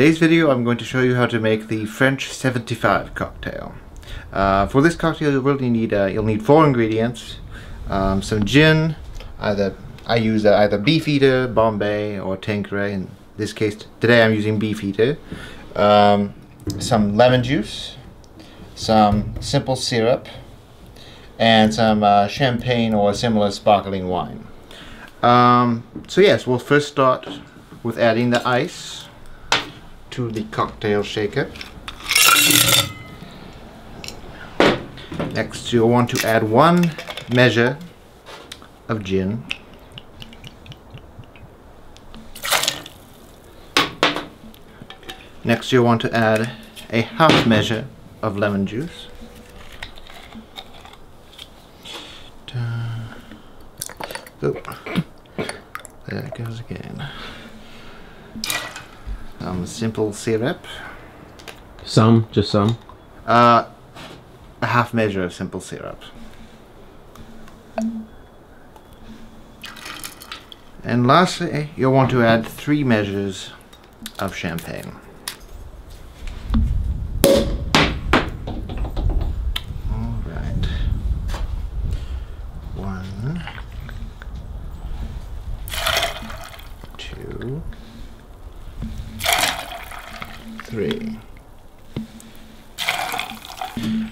today's video I'm going to show you how to make the French 75 cocktail. For this cocktail you'll really need you'll need 4 ingredients. Some gin, I use either Beefeater, Bombay, or Tanqueray. In this case today I'm using Beefeater. Some lemon juice, some simple syrup, and some champagne or similar sparkling wine. So yes, we'll first start with adding the ice to the cocktail shaker. Next you'll want to add 1 measure of gin. Next you'll want to add a 1/2 measure of lemon juice. Oh, there it goes again. Some simple syrup. Just some? A 1/2 measure of simple syrup. And lastly, you'll want to add 3 measures of champagne. Alright. 1, 2, 3.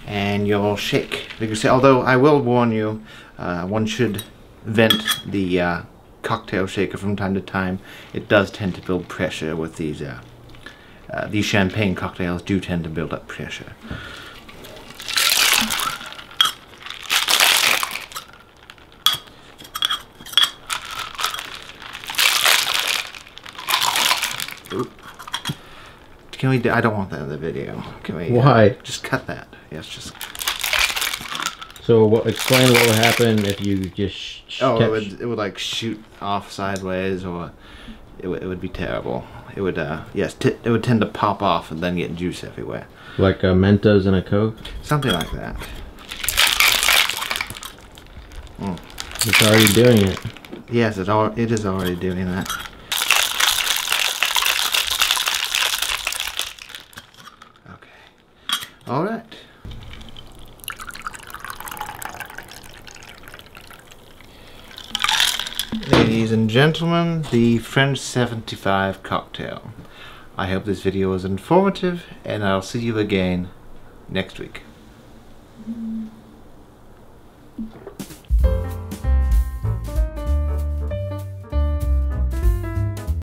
And you'll shake. Because although I will warn you, one should vent the cocktail shaker from time to time. It does tend to build pressure with these champagne cocktails do tend to build up pressure. Oop. Can we I don't want that in the video. Can we Why? Just cut that. Yes, just. So explain what would happen if you just it would like shoot off sideways, or it would be terrible. It would yes, it would tend to pop off and then get juice everywhere. Like a Mentos and a Coke? Something like that. It's already doing it. Yes, it is already doing that. Okay. All right. Ladies and gentlemen, the French 75 cocktail. I hope this video was informative, and I'll see you again next week.